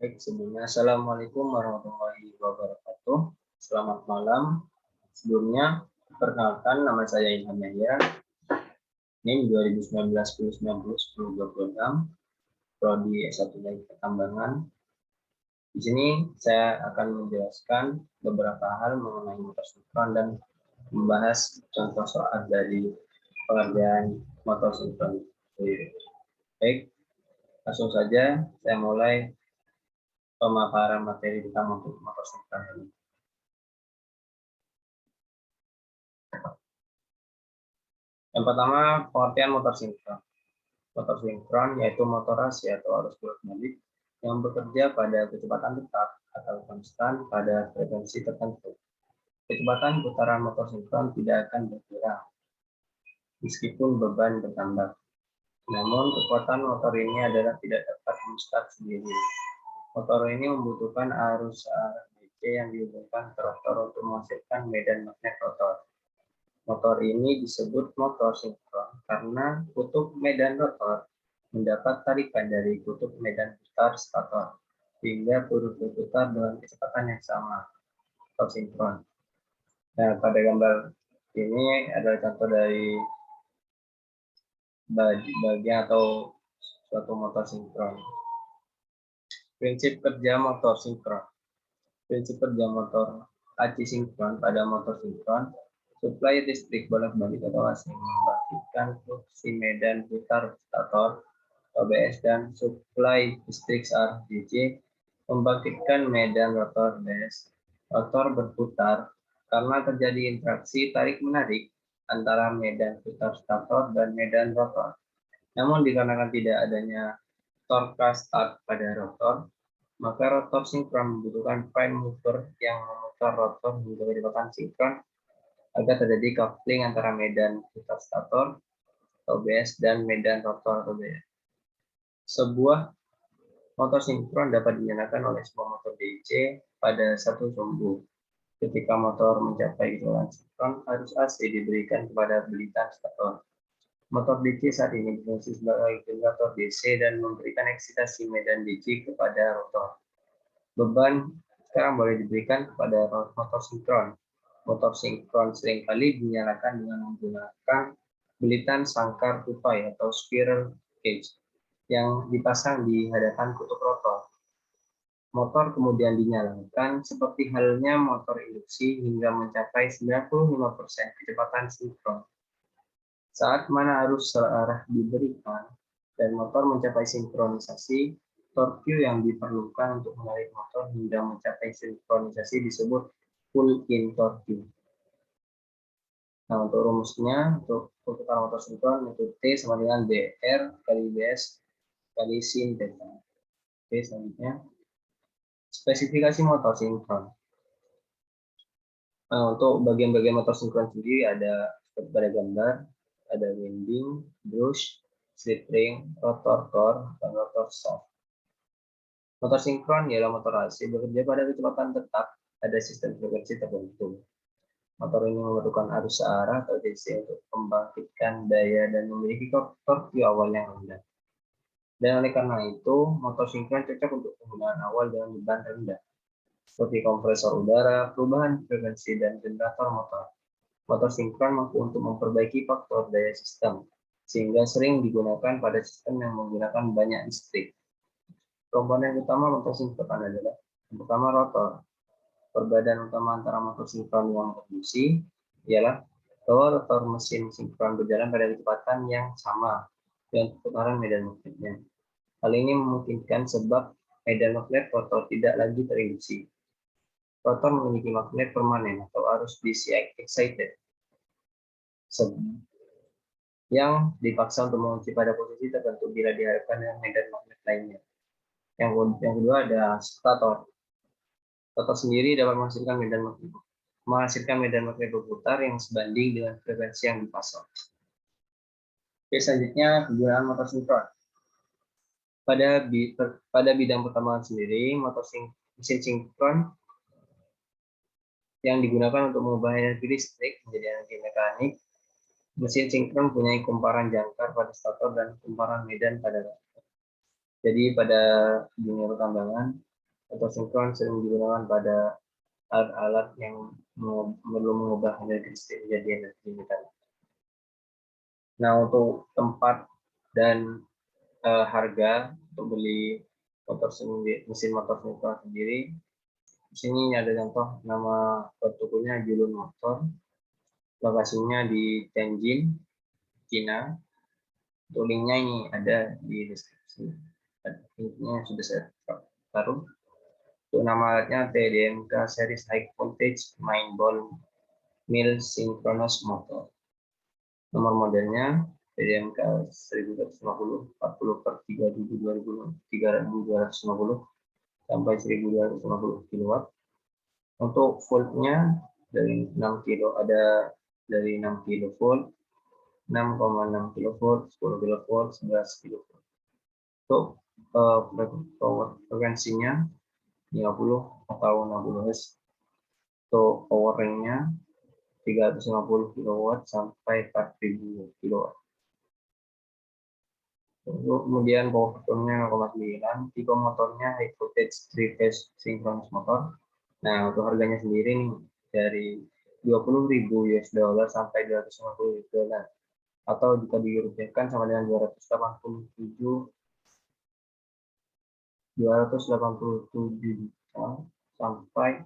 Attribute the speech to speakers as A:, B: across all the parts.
A: Baik, sebelumnya Assalamualaikum warahmatullahi wabarakatuh. Selamat malam. Sebelumnya, perkenalkan nama saya Ilham Yahya, NIM 2019-1090-1026, Prodi S1 Teknik Pertambangan. Di sini saya akan menjelaskan beberapa hal mengenai motor sinkron dan membahas contoh soal dari pengerjaan motor sinkron. Baik, langsung saja saya mulai pemaparan materi tentang motor sinkron ini. Yang pertama, pengertian motor sinkron. Motor sinkron yaitu motor rasi atau arus bolak-balik yang bekerja pada kecepatan tetap atau konstan pada frekuensi tertentu. Kecepatan putaran motor sinkron tidak akan berkurang meskipun beban bertambah. Namun, kekuatan motor ini adalah tidak dapat menstart sendiri. Motor ini membutuhkan arus DC yang dihubungkan ke rotor untuk menghasilkan medan magnet rotor. Motor ini disebut motor sinkron karena kutub medan rotor mendapat tarikan dari kutub medan putar stator sehingga turut berputar dengan kecepatan yang sama. Motor sinkron. Nah, pada gambar ini adalah contoh dari bagian atau suatu motor sinkron. Prinsip kerja motor sinkron. Prinsip kerja motor AC sinkron pada motor sinkron, suplai listrik bolak-balik atau AC membangkitkan fungsi medan putar stator OBS dan suplai listrik DC membangkitkan medan rotor DS. Rotor berputar karena terjadi interaksi tarik-menarik antara medan putar stator dan medan rotor. Namun dikarenakan tidak adanya torque start pada rotor, maka rotor sinkron membutuhkan prime mover yang memutar rotor hingga kecepatan sinkron agar terjadi coupling antara medan putar stator OBS dan medan rotor OBS. Sebuah motor sinkron dapat dinyalakan oleh sebuah motor DC pada satu sumbu. Ketika motor mencapai kecepatan sinkron, arus AC diberikan kepada belitan stator. Motor DC saat ini berfungsi sebagai generator DC dan memberikan eksitasi medan DC kepada rotor. Beban sekarang boleh diberikan kepada motor sinkron. Motor sinkron seringkali dinyalakan dengan menggunakan belitan sangkar tupai atau spiral cage yang dipasang di hadapan kutub rotor. Motor kemudian dinyalakan seperti halnya motor induksi hingga mencapai 95% kecepatan sinkron. Saat mana arus searah diberikan dan motor mencapai sinkronisasi, torque yang diperlukan untuk menarik motor hingga mencapai sinkronisasi disebut pull-in torque. Nah, untuk rumusnya, untuk perputaran motor sinkron, itu T sama dengan DR kali BS kali sin theta. Oke, selanjutnya. Spesifikasi motor sinkron. Nah, untuk bagian-bagian motor sinkron sendiri ada pada gambar, ada winding, brush, slip ring, rotor core, dan rotor shaft. Motor sinkron ialah motor AC bekerja pada kecepatan tetap pada sistem frekuensi tertentu. Motor ini memerlukan arus searah atau DC untuk membangkitkan daya dan memiliki torque awal yang rendah. Dan oleh karena itu, motor sinkron cocok untuk penggunaan awal dengan beban rendah, seperti kompresor udara, perubahan frekuensi, dan generator motor. Motor sinkron mampu untuk memperbaiki faktor daya sistem, sehingga sering digunakan pada sistem yang menggunakan banyak listrik. Komponen utama motor sinkron adalah yang pertama rotor. Perbedaan utama antara motor sinkron yang induksi ialah bahwa rotor mesin sinkron berjalan pada kecepatan yang sama dengan putaran medan magnetnya. Hal ini memungkinkan sebab medan magnet rotor tidak lagi terinduksi. Rotor memiliki magnet permanen atau arus DC excited yang dipaksa untuk mengunci pada posisi tertentu bila dihadapkan dengan medan magnet lainnya. Yang kedua ada stator. Stator sendiri dapat menghasilkan medan magnet berputar yang sebanding dengan frekuensi yang dipasang. Oke, selanjutnya kegunaan motor sinkron. Pada bidang pertambangan sendiri, mesin sinkron yang digunakan untuk mengubah energi listrik menjadi energi mekanik. Mesin sinkron mempunyai kumparan jangkar pada stator dan kumparan medan pada rotor. Jadi pada dunia pertambangan, Motor sinkron sering digunakan pada alat-alat yang belum mengubah energi listrik menjadi energi mekanik. Nah, untuk tempat dan harga untuk beli mesin motor sinkron sendiri, di sini ada contoh nama tokonya Julun Motor, lokasinya di Tianjin, Cina. Untuk linknya ini ada di deskripsi. Linknya sudah saya taruh. Untuk nama alatnya TDMK Series High Voltage Main Ball Mill Synchronous Motor. Nomor modelnya TDMK 1250 40/37 sampai 1250 kW. Untuk voltnya dari 6 kilo ada dari 6 kV, 6,6 kV, 10 kV, 11 kV. Untuk frekuensinya 50 atau 60 Hz. Untuk power ring-nya 350 kW sampai 4000 kW. Kemudian power factor-nya 0,9, tipe motornya high voltage 3 phase synchronous motor. Nah, untuk harganya sendiri nih dari 20.000 US dollar sampai 250 US dollar, atau jika dirupiahkan sama dengan 287 juta sampai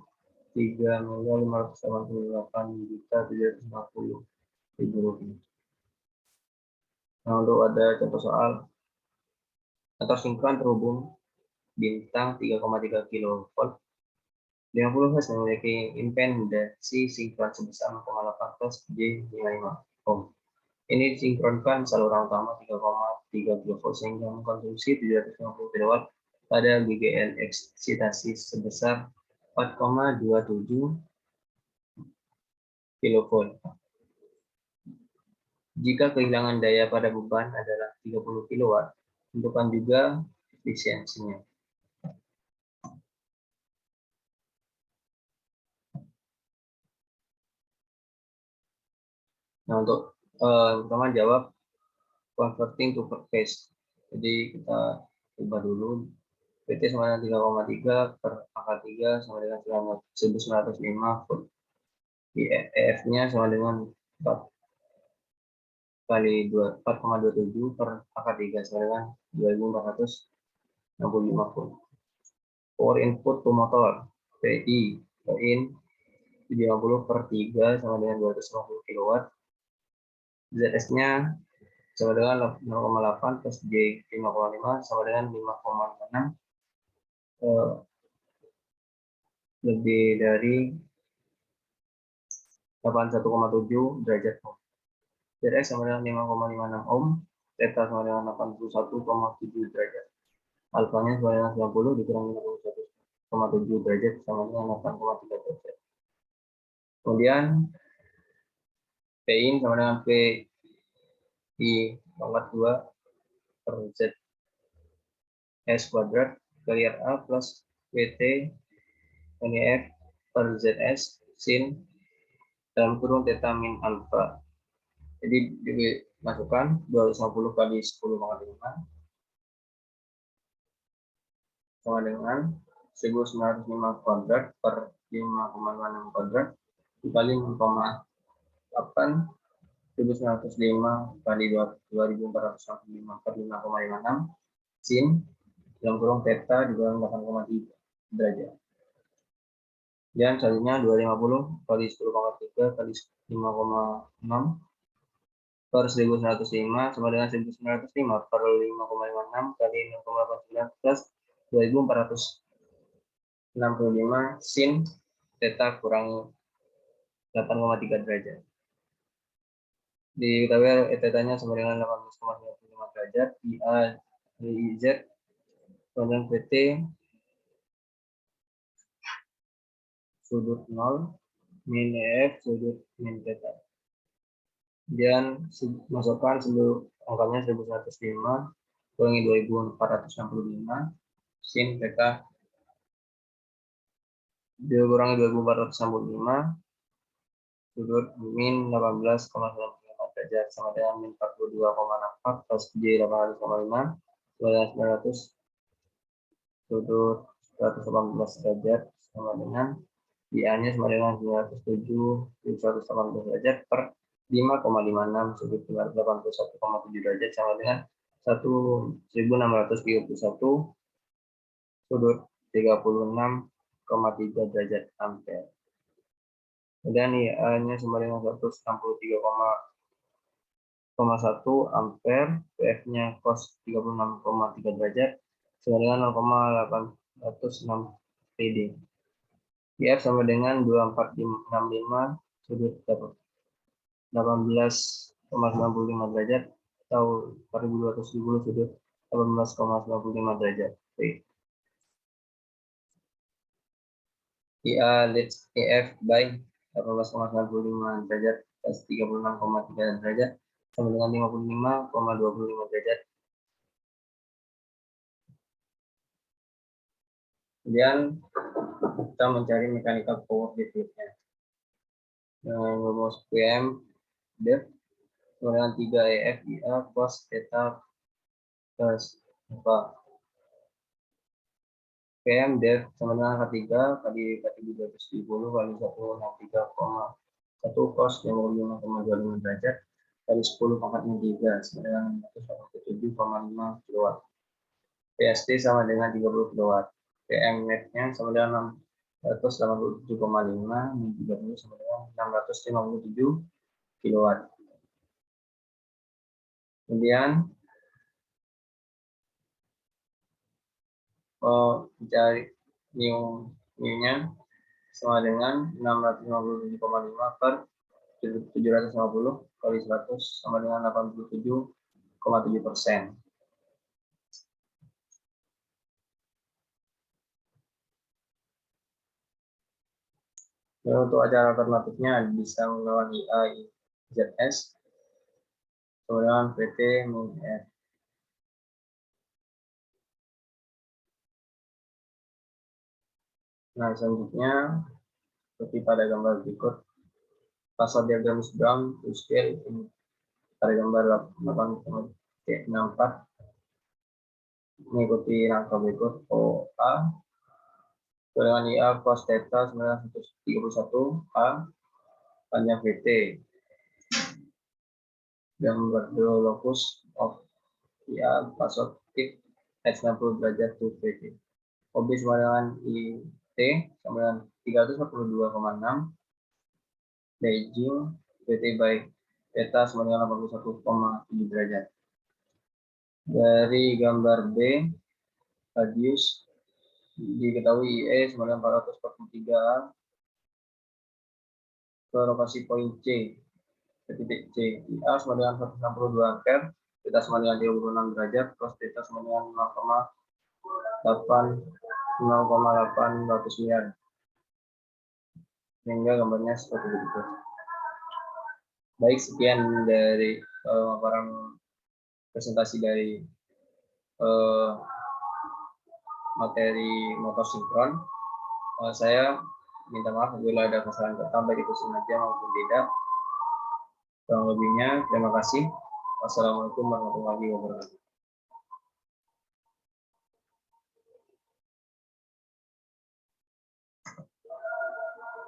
A: 3.588.750.000 rupiah. Nah, untuk ada contoh soal, motor sinkron terhubung bintang 3,3 kV 50 Hz memiliki impedansi sinkron sebesar 0,8 plus J55 ohm. Ini disinkronkan saluran utama 3,3 kV sehingga mengkonsumsi 750 kW pada GGN eksitasi sebesar 4,27 kV. Jika kehilangan daya pada beban adalah 30 kW, tentukan juga efisiensinya. Nah, untuk pertama jawab converting to per phase. Jadi kita ubah dulu. PT sama dengan 3,3 per pangkat 3 sama dengan 1905 volt. EF-nya sama dengan 4 kali 4,27 per pangkat 3 sama dengan 2465 volt. Power input to motor PI in 70 per 3 sama dengan 250 kW. ZS-nya sama dengan 0,8 plus J 5,5 sama dengan 5,6 lebih dari 81,7 derajat ohm. ZS sama dengan 5,56 ohm, theta sama dengan 81,7 derajat. Alfanya sama dengan 90 dikurangi 51,7 derajat sama dengan 8,3 derajat. Kemudian Pin sama dengan P di pangkat 2 per Z S kuadrat kali RA plus PT NF per ZS sin dalam kurung theta min alfa. Jadi dimasukkan 250 kali 10 pangkat 5 sama dengan 1905 kuadrat per 5,6 kuadrat dikali 0,8 1905 kali 2465 per 5,56 sin dalam kurung theta dikurangi 8,3 derajat. Dan selanjutnya 250 kali 10 pangkat 3 kali 5,6 per 1905 sama dengan 1905 per 5,56 kali 0,89 plus 2465 sin theta kurangi 8,3 derajat. Diketahui theta-nya sama dengan 18,95 derajat. IA DIZ dengan PT sudut 0 min EF sudut min theta. Dan masukkan seluruh angkanya 1105 kurangi 2465 sin theta dikurangi 2465 sudut min 18,95 derajat sama dengan min 42,64 plus J 805 sama dengan 900 sudut 118 derajat sama dengan IA-nya sama dengan 907 118 derajat per 5,56 sudut 581,7 derajat sama dengan 1631 sudut 36,3 derajat ampere. Kemudian IA-nya sama dengan 163,1 ampere, PF-nya cos 36,3 derajat sama dengan 0,806 PD. IF sama dengan 2465 sudut 18,95 derajat atau 4270 sudut 18,95 derajat. IA leads EF by 18,95 derajat plus 36,3 derajat sama dengan 55,25 derajat. Kemudian kita mencari mechanical power deficitnya. Dengan rumus PM def sama dengan 3 EF IA cos theta plus apa? PM def sama dengan K3 kali 270 kali 163,1 cos 55,25 derajat kali 10 pangkatnya 3 sama dengan 187,5 kilowatt. PST sama dengan 30 kilowatt. PM netnya sama dengan 187,5 min 30 sama dengan 657 kilowatt. Kemudian mencari mu-nya sama dengan 657,5 per 750 kali 100 sama dengan 87,7%. Dan untuk acara alternatifnya bisa menggunakan IA ZS sama dengan PT min F. Nah, selanjutnya seperti pada gambar berikut, pasal diagram Brown to scale pada gambar 8.64 mengikuti rangka berikut OA dengan IA cos theta 931 A panjang VT gambar the locus of IA positif X60 derajat to VT. OB sama dengan IT sama dengan 342,6 Beijing VT by theta sama dengan 81,7 derajat. Dari gambar B, radius diketahui IE sama dengan 443 ke lokasi poin C, ke titik C. IA sama dengan 162 ampere, theta sama dengan 36 derajat, cos theta sama dengan 0,809. Sehingga gambarnya seperti itu. Baik, sekian dari paparan presentasi dari materi motor sinkron. Saya minta maaf bila ada kesalahan kata baik itu sengaja maupun tidak. Kurang lebihnya, terima kasih. Wassalamualaikum warahmatullahi wabarakatuh.